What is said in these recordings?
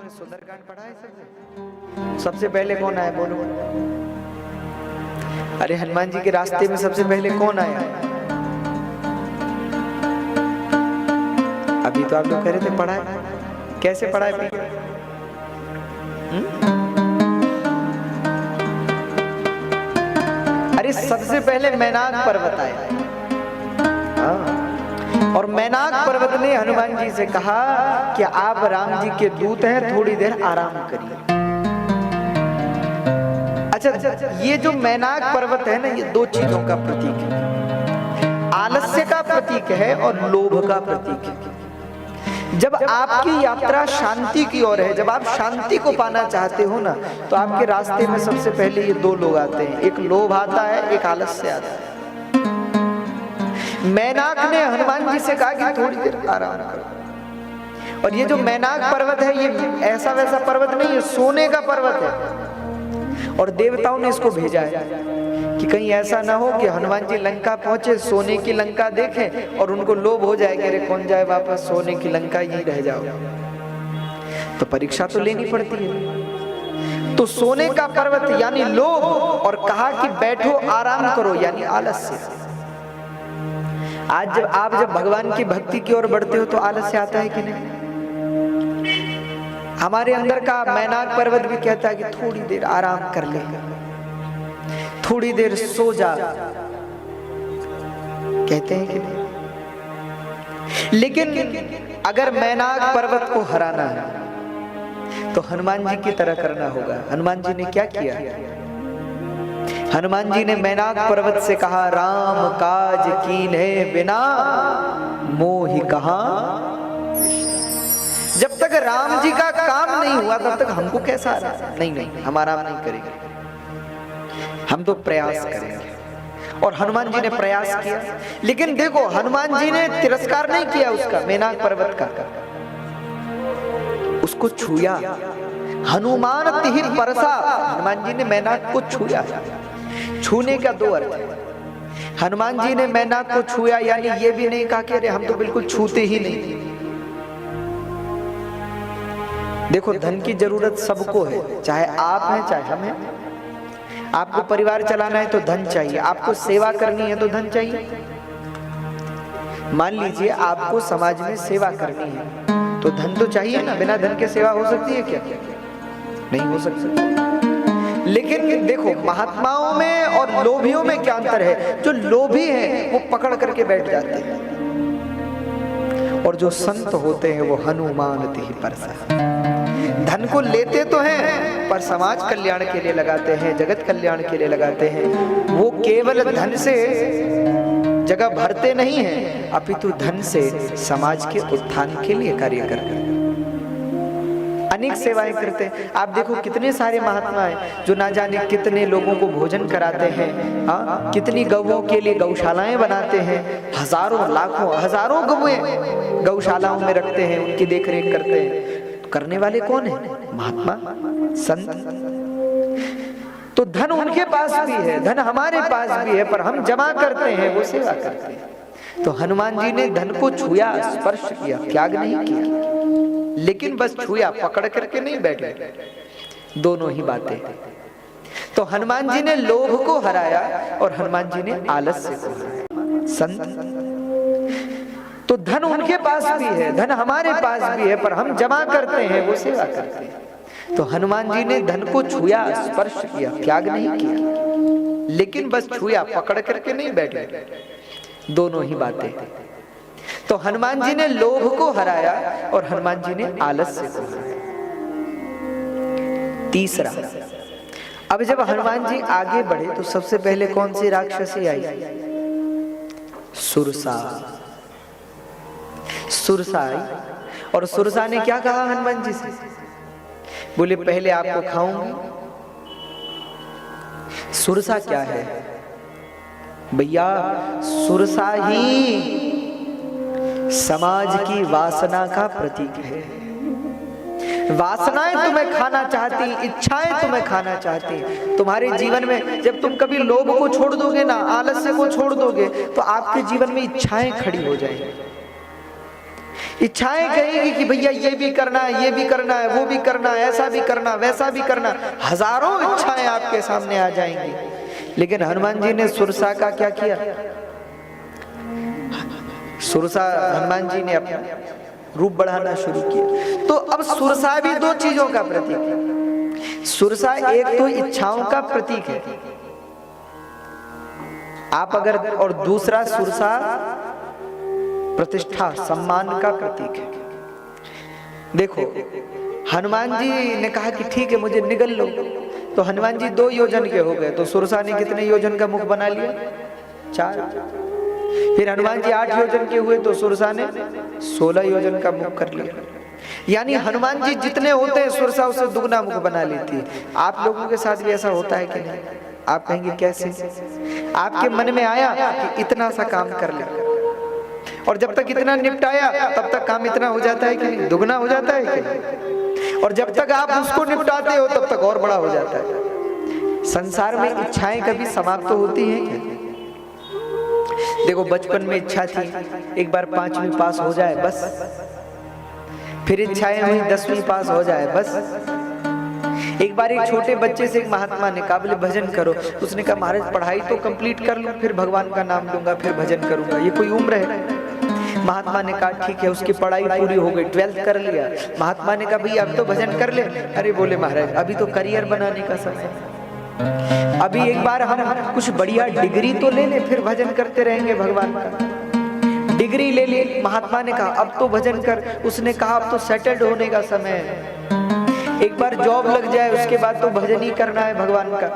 ने सुंदरकांड पढ़ा है सबसे? सबसे पहले कौन आया बोलो? अरे हनुमान जी के रास्ते में सबसे पहले कौन आया? अभी तो आप लोग कह रहे थे पढ़ा है, कैसे पढ़ा है? अरे सबसे पहले मैनाक पर्वत आया। और मैनाक पर्वत ने हनुमान जी से कहा कि आप राम जी के दूत हैं, थोड़ी देर आराम करिए। अच्छा, ये जो मैनाक पर्वत है ना, ये दो चीजों का प्रतीक है। आलस्य का प्रतीक है और लोभ का प्रतीक है। जब आपकी यात्रा शांति की ओर है, जब आप शांति को पाना चाहते हो ना, तो आपके रास्ते में सबसे पहले ये दो लोग आते हैं, एक लोभ आता है, एक आलस्य आता है। मैनाक ने हनुमान जी से कहा कि थोड़ी देर आराम करो। और ये जो मैनाक पर्वत है, ये ऐसा वैसा पर्वत नहीं है, सोने का पर्वत है। और देवताओं ने इसको भेजा है कि कहीं ऐसा ना हो कि हनुमान जी लंका पहुंचे, सोने की लंका देखें और उनको लोभ हो जाए कि अरे कौन जाए वापस, सोने की लंका यहीं रह जाओ। तो परीक्षा तो लेनी पड़ती है। तो सोने का पर्वत यानी लोभ, और कहा कि बैठो आराम करो यानी आलस्य। आज जब भगवान की भक्ति की ओर बढ़ते हो तो आलस्य आता है कि नहीं? हमारे अंदर का मैनाक पर्वत भी कहता है कि थोड़ी देर आराम कर ले, थोड़ी देर सो जा, कहते हैं कि नहीं? लेकिन अगर मैनाक पर्वत को हराना है तो हनुमान जी की तरह करना होगा। हनुमान जी ने क्या किया? हनुमान जी ने मैनाक पर्वत से कहा, राम काज कीन्हे बिना मोहि कहां। जब तक राम जी का काम नहीं हुआ तब तक हमको कैसा नहीं, हम आराम नहीं करेंगे, हम तो प्रयास करेंगे। और हनुमान जी ने प्रयास किया, लेकिन देखो हनुमान जी ने तिरस्कार नहीं किया उसका, मैनाक पर्वत का, उसको छुया। हनुमान तिहि परसा, हनुमान जी ने मैनाक को छुया। छूने का दो अर्थ है। हनुमान जी ने मैनाक को छुया यानी ये भी नहीं कहा कि अरे हम तो बिल्कुल छूते ही नहीं। देखो धन की जरूरत सबको है, चाहे आप हैं चाहे हम हैं। आपको परिवार चलाना है तो धन चाहिए, आपको सेवा करनी है तो धन चाहिए। मान लीजिए आपको समाज में सेवा करनी है तो धन तो चाहिए ना, बिना धन के सेवा हो सकती है क्या? नहीं हो सकती। लेकिन देखो महात्माओं में और लोभियों में क्या अंतर है? जो लोभी हैं वो पकड़ करके बैठ जाते हैं, और जो संत होते हैं वो हनुमान तिहि परसा। धन को लेते तो हैं पर समाज कल्याण के लिए लगाते हैं, जगत कल्याण के लिए लगाते हैं। वो केवल धन से जगह भरते नहीं हैं, अपितु धन से समाज के उत्थान के लिए कार्य करते हैं, अनेक सेवाएं करते हैं। आप देखो कितने सारे महात्मा हैं जो ना जाने कितने लोगों को भोजन कराते हैं, हाँ, कितनी गौओं के लिए गौशालाएं बनाते हैं, हजारों लाखों हजारों गौएं गौशालाओं में रखते हैं, उनकी देखरेख करते हैं। करने वाले कौन है? महात्मा, संत। तो धन उनके पास भी है, धन हमारे पास भी है, पर हम जमा करते हैं, वो सेवा करते हैं। तो हनुमान जी ने धन को छुया, स्पर्श किया, त्याग नहीं किया, लेकिन बस छुया, पकड़ करके नहीं बैठे। दोनों ही बातें। तो हनुमान जी ने लोभ को हराया और हनुमान जी ने आलस्य को हराया। संत। तो धन उनके पास भी है, धन हमारे पास भी है, पर हम जमा करते हैं, वो सेवा करते हैं। तो हनुमान जी ने धन को छुया, स्पर्श किया, त्याग नहीं किया, लेकिन बस छुया, पकड़ करके नहीं बैठे। दोनों ही बातें। तो हनुमान जी ने लोभ को हराया और हनुमान जी ने आलस्य को हराया। तीसरा, अब जब हनुमान जी आगे बढ़े तो सबसे पहले कौन सी राक्षसी आई? सुरसा। सुरसा आई, और सुरसा ने क्या कहा हनुमान जी से? बोले पहले आपको खाऊंगी। सुरसा क्या है भैया? सुरसा ही समाज की वासना का प्रतीक है। वासनाएं तुम्हें खाना चाहती, इच्छाएं तुम्हें खाना चाहती। तुम्हारे जीवन में जब तुम कभी लोभ को छोड़ दोगे ना, आलस्य को छोड़ दोगे, तो आपके जीवन में इच्छाएं खड़ी हो जाएंगी। इच्छाएं कहेंगी कि भैया ये भी करना है, ये भी करना है, वो भी करना है, ऐसा भी करना, वैसा भी करना, हजारों इच्छाएं आपके सामने आ जाएंगी। लेकिन हनुमान जी ने सुरसा का क्या किया? सुरसा, हनुमान जी ने अपना रूप बढ़ाना शुरू किया। तो अब सुरसा भी दो चीजों का प्रतीक है। सुरसा एक तो इच्छाओं का प्रतीक है आप अगर, और दूसरा सुरसा प्रतिष्ठा सम्मान का प्रतीक है। देखो हनुमान जी ने कहा कि ठीक है मुझे निगल लो, तो हनुमान जी 2 योजन के हो गए, तो सुरसा ने कितने योजन का मुख बना लिया? 4। फिर हनुमान जी 8 योजन के हुए तो सुरसा ने 16 योजन का मुख कर लिया। यानी हनुमान जी जितने होते हैं सुरसा उससे दुगना मुख बना लेती है। आप लोगों के साथ भी ऐसा होता है कि नहीं? आप कहेंगे कैसे? आपके मन में आया कि इतना सा काम कर ले, और जब तक इतना निपटाया तब तक काम इतना हो जाता है कि नहीं? दुगना हो जाता है कि नहीं? और जब तक आप उसको निपटाते हो तब तक और बड़ा हो जाता है। संसार में इच्छाएं कभी समाप्त तो होती हैं क्या? देखो बचपन में इच्छा थी एक बार 5वीं पास हो जाए बस, फिर इच्छाएं हुई 10वीं पास हो जाए बस। एक बार एक छोटे बच्चे से एक महात्मा ने कहा बोले भजन करो, उसने कहा महाराज पढ़ाई तो कंप्लीट कर लूं फिर भगवान का नाम लूंगा फिर भजन करूंगा, ये कोई उम्र है? महात्मा ने कहा ठीक है, उसकी पढ़ाई पूरी हो गई, 12th कर लिया। महात्मा ने कहा भैया अब तो भजन कर ले। अरे बोले महाराज अभी तो करियर बनाने का समय, अभी एक बार हम कुछ बढ़िया डिग्री तो ले ले फिर भजन करते रहेंगे भगवान का। डिग्री ले ली। महात्मा ने कहा अब तो भजन कर। उसने कहा अब तो सेटल्ड होने का समय है, एक बार जॉब लग जाए उसके बाद तो भजन ही करना है भगवान का।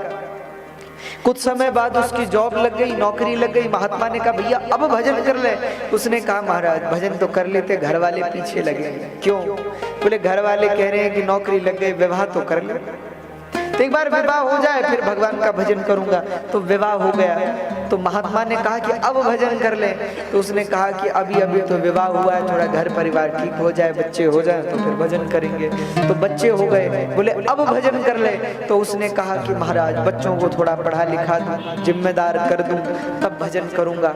कुछ समय बाद उसकी जॉब लग गई, नौकरी लग गई। महात्मा ने कहा भैया अब भजन कर ले। उसने कहा महाराज भजन तो कर लेते, घर वाले पीछे लगे। क्यों? बोले घर वाले कह रहे हैं कि नौकरी लग गई, विवाह तो कर ले, तो एक बार विवाह हो जाए फिर भगवान का भजन करूंगा। तो विवाह हो गया तो महात्मा ने कहा कि अब भजन कर ले। तो उसने कहा कि अभी अभी तो विवाह हुआ है, थोड़ा घर परिवार ठीक हो जाए, बच्चे हो जाए तो फिर भजन करेंगे। तो बच्चे हो गए, बोले अब भजन कर ले। तो उसने कहा कि महाराज बच्चों को थोड़ा पढ़ा लिखा दूं, जिम्मेदार कर दूं, तब भजन करूंगा।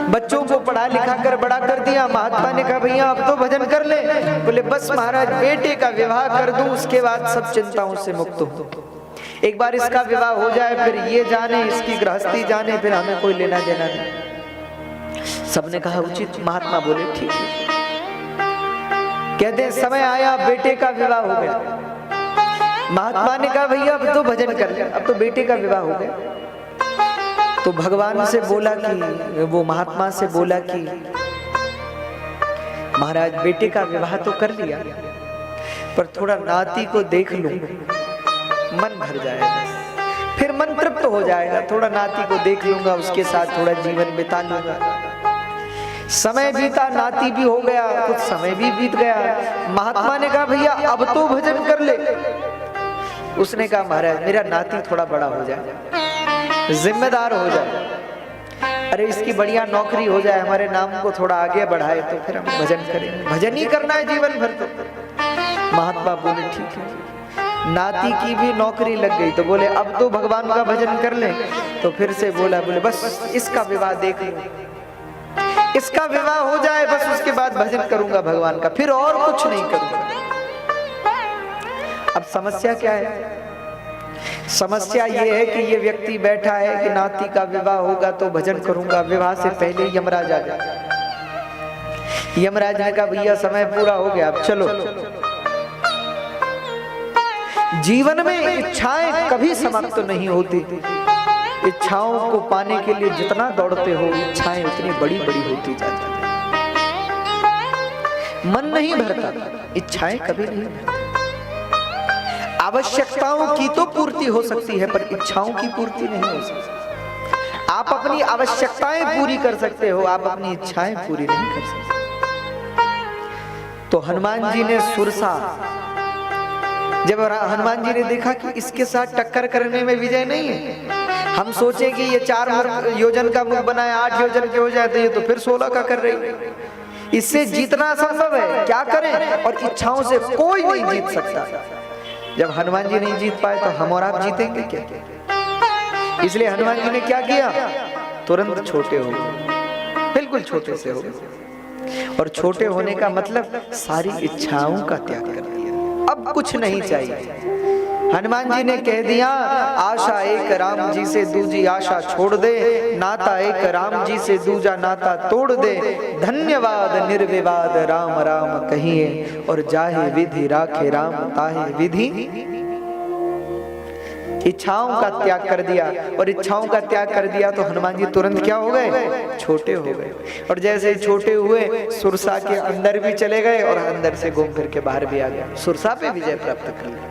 बच्चों को पढ़ा लिखा कर बड़ा कर दिया। महात्मा ने कहा भैया अब तो भजन कर ले। बोले बस महाराज बेटे का विवाह कर दूं, उसके बाद सब चिंताओं से मुक्त हूं। एक बार इसका विवाह हो जाए फिर ये जाने, इसकी गृहस्थी जाने, फिर हमें कोई लेना देना नहीं। सबने कहा उचित। महात्मा बोले ठीक है। कहते हैं समय आया बेटे का विवाह हो गया। महात्मा ने कहा भैया अब तो भजन कर ले, अब तो बेटे का विवाह हो गया। तो भगवान से बोला कि, वो महात्मा से बोला कि महाराज बेटे का विवाह तो कर लिया पर थोड़ा नाती को देख लूं, मन भर जाएगा, फिर मन तृप्त हो जाएगा। थोड़ा नाती को देख लूंगा, उसके साथ थोड़ा जीवन बिता लूंगा। समय बीता, नाती भी हो गया, कुछ समय भी बीत गया। महात्मा ने कहा भैया अब तो भजन कर ले। उसने कहा महाराज मेरा नाती थोड़ा बड़ा हो जाए, जिम्मेदार हो जाए, अरे इसकी बढ़िया नौकरी हो जाए, हमारे नाम को थोड़ा आगे बढ़ाए, तो फिर हम भजन करेंगे। भजन ही करना है जीवन भर। तो महात्मा बोले ठीक है। नाती की भी नौकरी लग गई तो बोले अब तो भगवान का भजन कर ले। तो फिर से बोला, बोले बस इसका विवाह देख लो, इसका विवाह हो जाए बस, उसके बाद भजन करूंगा भगवान का, फिर और कुछ नहीं करूंगा। अब समस्या क्या है? समस्या ये है कि ये व्यक्ति बैठा है कि नाती का विवाह होगा तो भजन करूंगा। विवाह से पहले यमराज आ गया। यमराज ने कहा भैया समय पूरा हो गया, अब चलो। जीवन में इच्छाएं कभी समाप्त नहीं होती। इच्छाओं को पाने के लिए जितना दौड़ते हो, इच्छाएं उतनी बड़ी बड़ी होती जाती हैं। मन नहीं भरता, इच्छाएं कभी नहीं भरती। आवश्यकताओं की तो पूर्ति हो सकती है पर इच्छाओं की पूर्ति नहीं हो सकती। आप अपनी आवश्यकताएं पूरी कर सकते हो, आप अपनी इच्छाएं पूरी नहीं कर सकते। तो हनुमान जी ने सुरसा, जब हनुमान जी ने देखा कि इसके साथ टक्कर करने में विजय नहीं है, हम सोचे कि ये 4 योजन का मुख बनाए, 8 योजन के हो जाते हैं, तो फिर 16 का कर रही है, इससे जीतना संभव है, क्या करें? और इच्छाओं से कोई नहीं जीत सकता। जब हनुमान जी नहीं जीत पाए तो हम और आप जीतेंगे क्या? इसलिए हनुमान जी ने क्या किया? तुरंत छोटे हो गए, बिल्कुल छोटे से हो गए। और छोटे होने का मतलब सारी इच्छाओं का त्याग कर दिया, अब कुछ नहीं चाहिए। हनुमान जी ने कह दिया, आशा एक राम जी से दूजी आशा छोड़ दे, नाता एक राम जी से दूजा नाता तोड़ दे, धन्यवाद निर्विवाद राम राम कहिए, और जाहे विधि राखे राम ताहे विधि। इच्छाओं का त्याग कर दिया, और इच्छाओं का त्याग कर दिया तो हनुमान जी तुरंत क्या हो गए, छोटे हो गए। और जैसे छोटे हुए सुरसा के अंदर भी चले गए और अंदर से घूम फिर के बाहर भी आ गए, सुरसा पे विजय प्राप्त कर लिया।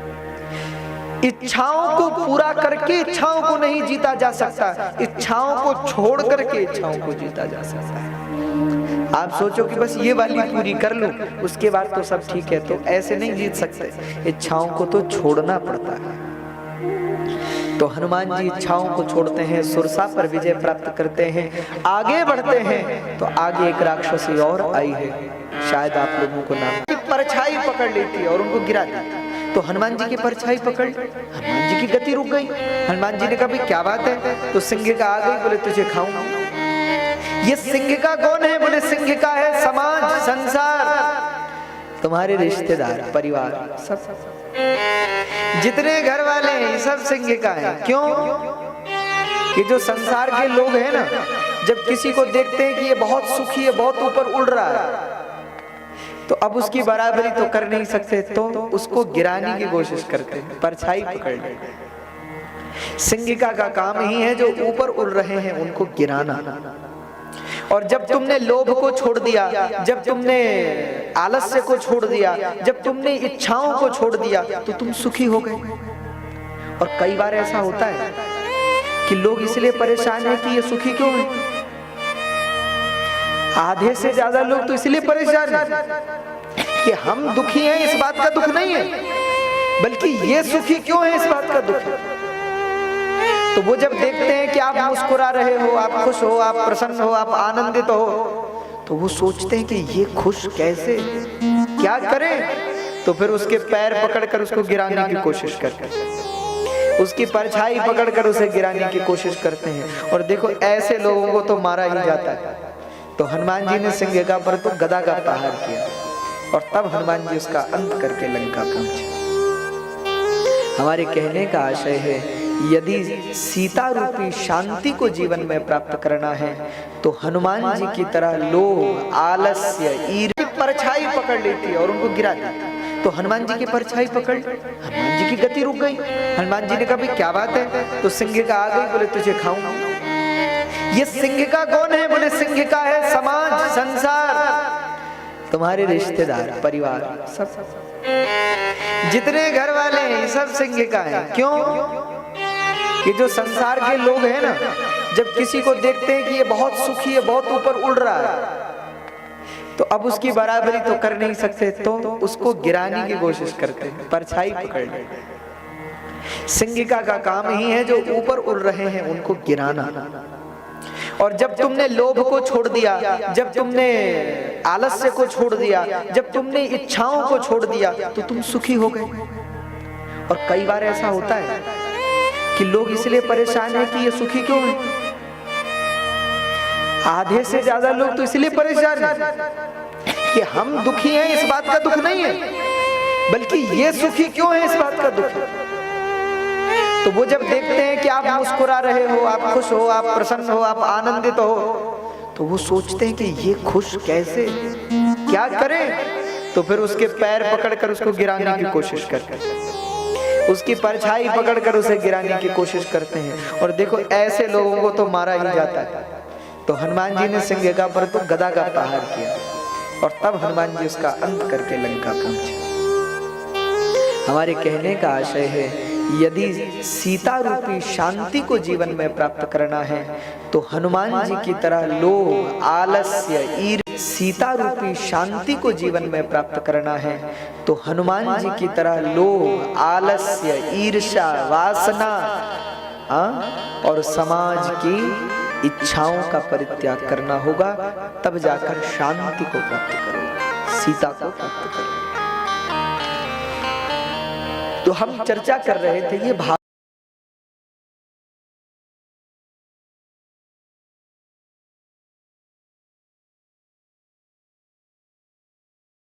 इच्छाओं को पूरा करके इच्छाओं को नहीं जीता जा सकता, इच्छाओं को छोड़ करके इच्छाओं को जीता जा सकता है। आप सोचो कि बस ये वाली पूरी कर लूं उसके बाद तो सब ठीक है, तो ऐसे नहीं जीत सकते, इच्छाओं को तो छोड़ना पड़ता है। तो हनुमान जी इच्छाओं को छोड़ते हैं, सुरसा पर विजय प्राप्त करते हैं, आगे बढ़ते हैं। तो आगे एक राक्षसी और आई है, शायद आप लोगों को नाम, परछाई पकड़ लेती और उनको गिरा देती। तो हनुमान जी की परछाई पकड़, हनुमान जी की गति रुक गई। हनुमान जी ने कहा, भाई क्या बात है? तो सिंहिका आ गई, बोले तुझे खाऊं। ये सिंहिका कौन है? बोले सिंहिका है समाज, संसार, तुम्हारे रिश्तेदार, परिवार, सब जितने घर वाले हैं सब सिंहिका है। क्यों? कि जो संसार के लोग हैं ना, जब किसी को देखते हैं कि ये बहुत सुखी है, बहुत ऊपर उड़ रहा है, तो अब उसकी बराबरी तो कर नहीं सकते, तो उसको गिराने की कोशिश करते हैं, परछाई पकड़ लेते हैं। सिंहिका का काम ही है जो ऊपर उड़ रहे हैं उनको गिराना। और जब तुमने लोभ को छोड़ दिया, जब तुमने आलस्य को छोड़ दिया, जब तुमने इच्छाओं को छोड़ दिया, तो तुम सुखी हो गए। और कई बार ऐसा होता है कि लोग इसलिए परेशान है कि ये सुखी क्यों है। आधे से ज्यादा लोग तो इसलिए परेशान हैं कि हम दुखी हैं, इस बात का दुख नहीं है, बल्कि ये सुखी क्यों है, इस बात का दुख है। तो वो जब देखते हैं कि आप मुस्कुरा रहे हो, आप खुश हो, आप प्रसन्न हो, आप आनंदित हो, तो वो सोचते हैं कि ये खुश कैसे, क्या करें। तो फिर उसके पैर पकड़कर उसको गिराने की कोशिश करते हैं, उसकी परछाई पकड़कर उसे गिराने की कोशिश करते हैं। और देखो ऐसे लोगों को तो मारा ही जाता है। तो हनुमान जी ने सिंहिका पर तो गदा का प्रहार किया, और तब हनुमान जी उसका अंत करके लंका पहुंचे। हमारे कहने का आशय है, यदि सीता रूपी शांति को जीवन में प्राप्त करना है तो हनुमान जी की तरह लोभ, आलस्य, ईर्ष्या की परछाई पकड़ लेती और उनको गिरा देती। तो हनुमान जी की परछाई पकड़, हनुमान जी की गति रुक गई। हनुमान जी ने कहा, भाई क्या बात है? तो सिंहिका आ गई, बोले तुझे खाऊं। ये सिंहिका कौन है? बोले सिंहिका है समाज, संसार, तुम्हारे रिश्तेदार, परिवार, सब जितने घर वाले हैं सब सिंहिका है। क्यों? कि जो संसार के लोग हैं ना, जब किसी को देखते हैं कि ये बहुत सुखी है, बहुत ऊपर उड़ रहा है, तो अब उसकी बराबरी तो कर नहीं सकते, तो उसको गिराने की कोशिश करते हैं, परछाई पकड़ लेते हैं। सिंहिका का काम ही है जो ऊपर उड़ रहे हैं उनको गिराना। और जब तुमने लोभ को छोड़ दिया, जब तुमने आलस्य को छोड़ दिया, जब तुमने इच्छाओं को छोड़ दिया, तो तुम सुखी हो गए। और कई बार ऐसा होता है कि लोग इसलिए परेशान है कि ये सुखी क्यों है। आधे से ज्यादा लोग तो इसलिए परेशान है कि हम दुखी हैं, इस बात का दुख नहीं है, बल्कि ये सुखी क्यों है, इस बात का दुख है। तो वो जब देखते हैं कि आप मुस्कुरा रहे हो, आप खुश हो, आप प्रसन्न हो, आप आनंदित हो, तो वो सोचते हैं कि ये खुश कैसे, क्या करें। तो फिर उसके पैर पकड़कर उसको गिराने की कोशिश करते हैं, उसकी परछाई पकड़कर उसे गिराने की कोशिश करते हैं। और देखो ऐसे लोगों को तो मारा ही जाता है। तो हनुमान जी ने सिंहिका पर तो गदा का प्रहार किया, और तब हनुमान जी उसका अंत करके लंका पहुंचे। हमारे कहने का आशय है, यदि सीता रूपी शांति को जीवन में प्राप्त करना है तो हनुमान जी की तरह लोभ, आलस्य, ईर्ष्या, सीता रूपी शांति को जीवन में प्राप्त करना है तो हनुमान जी की तरह लोभ, आलस्य, ईर्ष्या, वासना और समाज की इच्छाओं का परित्याग करना होगा, तब जाकर शांति को प्राप्त करोगे, सीता को प्राप्त करोगे। तो हम चर्चा कर रहे थे ये भाव